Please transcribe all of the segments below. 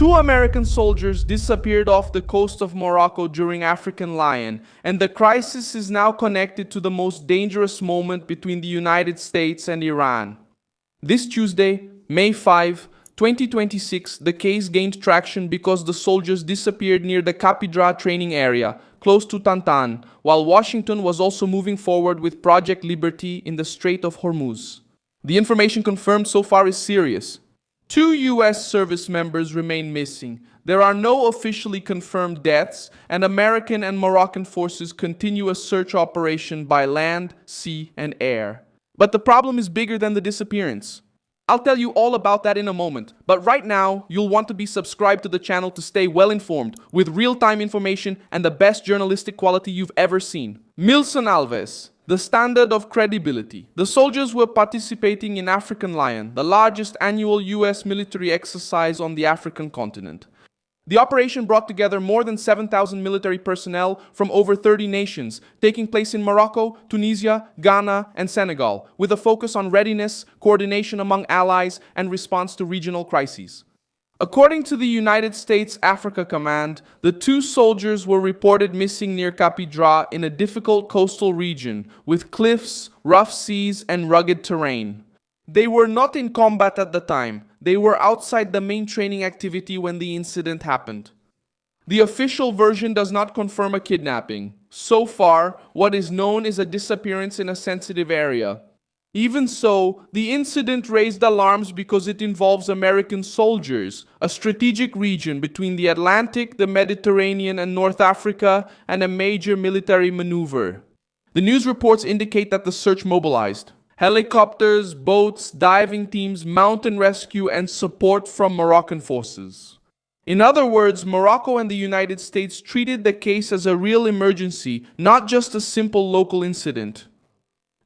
Two American soldiers disappeared off the coast of Morocco during African Lion, and the crisis is now connected to the most dangerous moment between the United States and Iran. This Tuesday, May 5, 2026, the case gained traction because the soldiers disappeared near the Capidra training area, close to Tantan, while Washington was also moving forward with Project Liberty in the Strait of Hormuz. The information confirmed so far is serious. Two U.S. service members remain missing. There are no officially confirmed deaths, and American and Moroccan forces continue a search operation by land, sea, and air. But the problem is bigger than the disappearance. I'll tell you all about that in a moment, but right now, you'll want to be subscribed to the channel to stay well informed, with real-time information and the best journalistic quality you've ever seen. Milson Alves, the standard of credibility. The soldiers were participating in African Lion, the largest annual US military exercise on the African continent. The operation brought together more than 7,000 military personnel from over 30 nations, taking place in Morocco, Tunisia, Ghana, and Senegal, with a focus on readiness, coordination among allies, and response to regional crises. According to the United States Africa Command, the two soldiers were reported missing near Capidra in a difficult coastal region with cliffs, rough seas, and rugged terrain. They were not in combat at the time. They were outside the main training activity when the incident happened. The official version does not confirm a kidnapping. So far, what is known is a disappearance in a sensitive area. Even so, the incident raised alarms because it involves American soldiers, a strategic region between the Atlantic, the Mediterranean, and North Africa, and a major military maneuver. The news reports indicate that the search mobilized helicopters, boats, diving teams, mountain rescue, and support from Moroccan forces. In other words, Morocco and the United States treated the case as a real emergency, not just a simple local incident.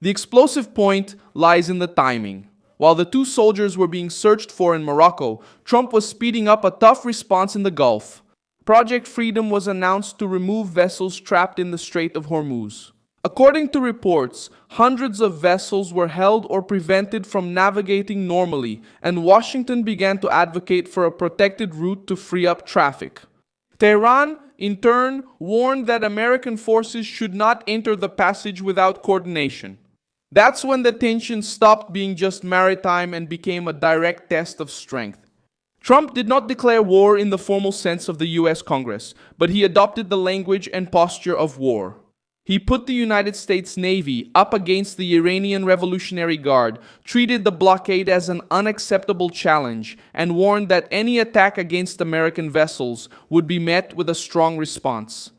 The explosive point lies in the timing. While the two soldiers were being searched for in Morocco, Trump was speeding up a tough response in the Gulf. Project Freedom was announced to remove vessels trapped in the Strait of Hormuz. According to reports, hundreds of vessels were held or prevented from navigating normally, and Washington began to advocate for a protected route to free up traffic. Tehran, in turn, warned that American forces should not enter the passage without coordination. That's when the tension stopped being just maritime and became a direct test of strength. Trump did not declare war in the formal sense of the US Congress, but he adopted the language and posture of war. He put the United States Navy up against the Iranian Revolutionary Guard, treated the blockade as an unacceptable challenge, and warned that any attack against American vessels would be met with a strong response.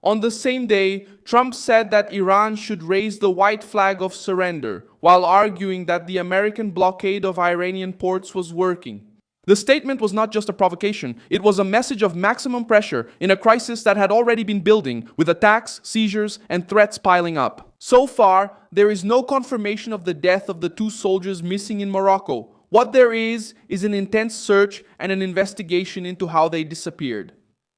On the same day, Trump said that Iran should raise the white flag of surrender, while arguing that the American blockade of Iranian ports was working. The statement was not just a provocation, it was a message of maximum pressure in a crisis that had already been building, with attacks, seizures, and threats piling up. So far, there is no confirmation of the death of the two soldiers missing in Morocco. What there is an intense search and an investigation into how they disappeared.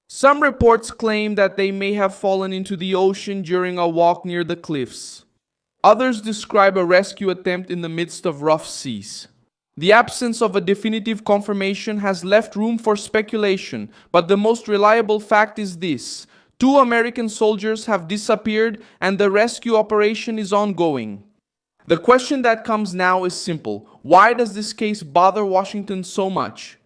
Some reports claim that they may have fallen into the ocean during a walk near the cliffs. Others describe a rescue attempt in the midst of rough seas. The absence of a definitive confirmation has left room for speculation, but the most reliable fact is this: two American soldiers have disappeared and the rescue operation is ongoing. The question that comes now is simple. Why does this case bother Washington so much?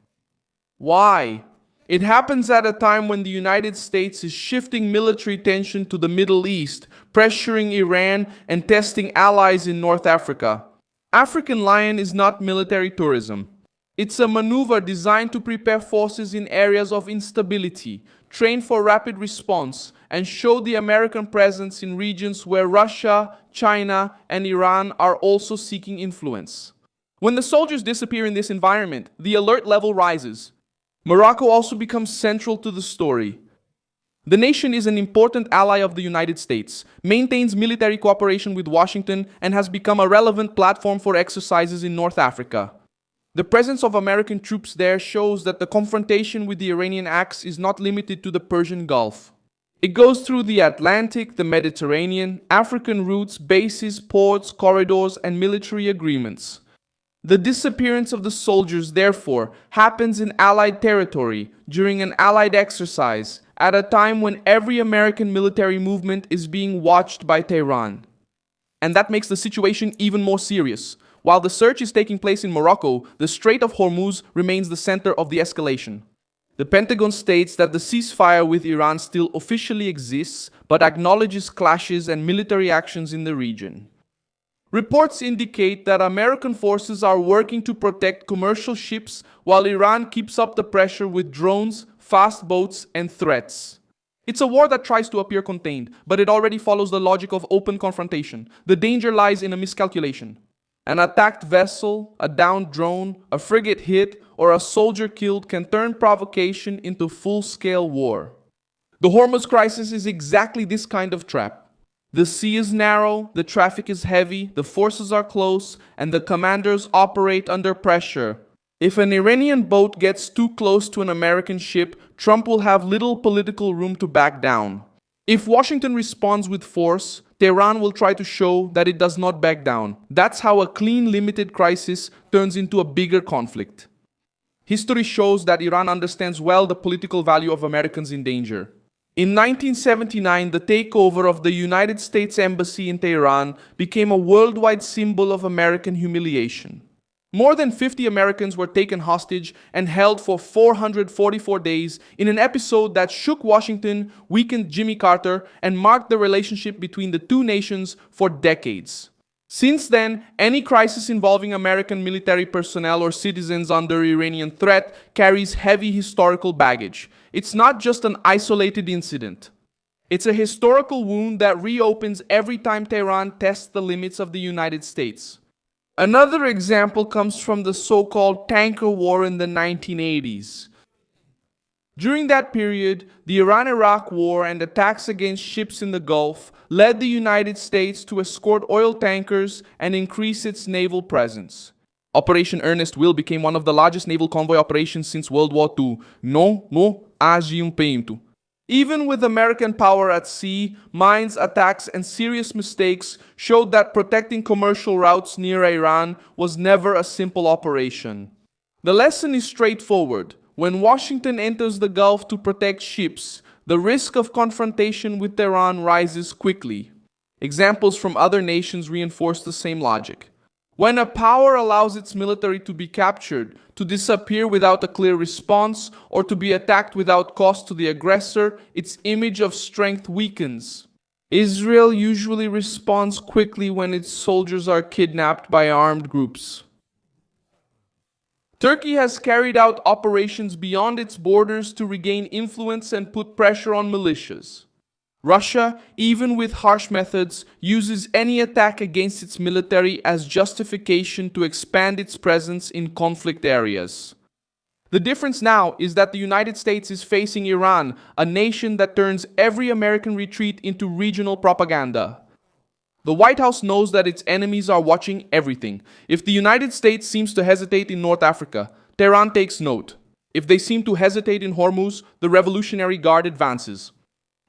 Why? It happens at a time when the United States is shifting military tension to the Middle East, pressuring Iran, and testing allies in North Africa. African Lion is not military tourism. It's a maneuver designed to prepare forces in areas of instability, train for rapid response, and show the American presence in regions where Russia, China, and Iran are also seeking influence. When the soldiers disappear in this environment, the alert level rises. Morocco also becomes central to the story. The nation is an important ally of the United States, maintains military cooperation with Washington, and has become a relevant platform for exercises in North Africa. The presence of American troops there shows that the confrontation with the Iranian axe is not limited to the Persian Gulf. It goes through the Atlantic, the Mediterranean, African routes, bases, ports, corridors, and military agreements. The disappearance of the soldiers, therefore, happens in Allied territory during an Allied exercise at a time when every American military movement is being watched by Tehran. And that makes the situation even more serious. While the search is taking place in Morocco, the Strait of Hormuz remains the center of the escalation. The Pentagon states that the ceasefire with Iran still officially exists, but acknowledges clashes and military actions in the region. Reports indicate that American forces are working to protect commercial ships while Iran keeps up the pressure with drones, fast boats, and threats. It's a war that tries to appear contained, but it already follows the logic of open confrontation. The danger lies in a miscalculation. An attacked vessel, a downed drone, a frigate hit, or a soldier killed can turn provocation into full-scale war. The Hormuz crisis is exactly this kind of trap. The sea is narrow, the traffic is heavy, the forces are close, and the commanders operate under pressure. If an Iranian boat gets too close to an American ship, Trump will have little political room to back down. If Washington responds with force, Tehran will try to show that it does not back down. That's how a clean, limited crisis turns into a bigger conflict. History shows that Iran understands well the political value of Americans in danger. In 1979, the takeover of the United States Embassy in Tehran became a worldwide symbol of American humiliation. More than 50 Americans were taken hostage and held for 444 days in an episode that shook Washington, weakened Jimmy Carter, and marked the relationship between the two nations for decades. Since then, any crisis involving American military personnel or citizens under Iranian threat carries heavy historical baggage. It's not just an isolated incident. It's a historical wound that reopens every time Tehran tests the limits of the United States. Another example comes from the so-called tanker war in the 1980s. During that period, the Iran-Iraq War and attacks against ships in the Gulf led the United States to escort oil tankers and increase its naval presence. Operation Earnest Will became one of the largest naval convoy operations since World War II. No age peito. Even with American power at sea, mines, attacks, and serious mistakes showed that protecting commercial routes near Iran was never a simple operation. The lesson is straightforward. When Washington enters the Gulf to protect ships, the risk of confrontation with Tehran rises quickly. Examples from other nations reinforce the same logic. When a power allows its military to be captured, to disappear without a clear response, or to be attacked without cost to the aggressor, its image of strength weakens. Israel usually responds quickly when its soldiers are kidnapped by armed groups. Turkey has carried out operations beyond its borders to regain influence and put pressure on militias. Russia, even with harsh methods, uses any attack against its military as justification to expand its presence in conflict areas. The difference now is that the United States is facing Iran, a nation that turns every American retreat into regional propaganda. The White House knows that its enemies are watching everything. If the United States seems to hesitate in North Africa, Tehran takes note. If they seem to hesitate in Hormuz, the Revolutionary Guard advances.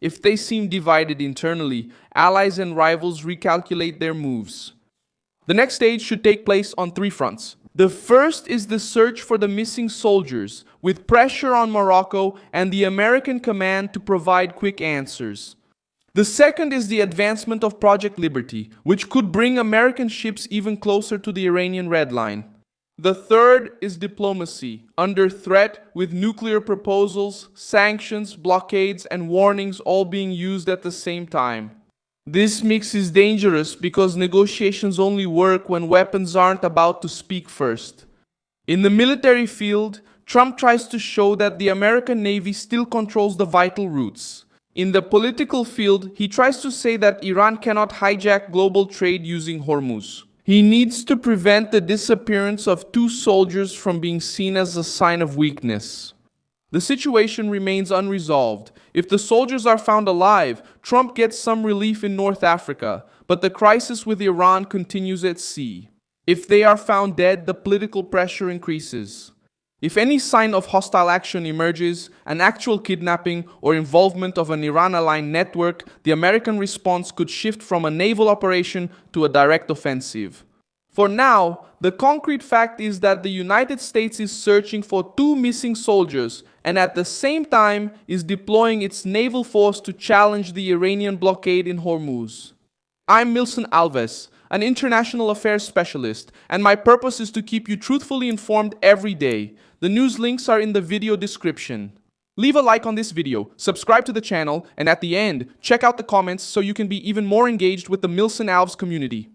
If they seem divided internally, allies and rivals recalculate their moves. The next stage should take place on three fronts. The first is the search for the missing soldiers, with pressure on Morocco and the American command to provide quick answers. The second is the advancement of Project Liberty, which could bring American ships even closer to the Iranian Red Line. The third is diplomacy, under threat with nuclear proposals, sanctions, blockades, and warnings all being used at the same time. This mix is dangerous because negotiations only work when weapons aren't about to speak first. In the military field, Trump tries to show that the American Navy still controls the vital routes. In the political field, he tries to say that Iran cannot hijack global trade using Hormuz. He needs to prevent the disappearance of two soldiers from being seen as a sign of weakness. The situation remains unresolved. If the soldiers are found alive, Trump gets some relief in North Africa, but the crisis with Iran continues at sea. If they are found dead, the political pressure increases. If any sign of hostile action emerges, an actual kidnapping or involvement of an Iran-aligned network, the American response could shift from a naval operation to a direct offensive. For now, the concrete fact is that the United States is searching for 2 missing soldiers and at the same time is deploying its naval force to challenge the Iranian blockade in Hormuz. I'm Milson Alves, an international affairs specialist, and my purpose is to keep you truthfully informed every day. The news links are in the video description. Leave a like on this video, subscribe to the channel, and at the end, check out the comments so you can be even more engaged with the Milson Alves community.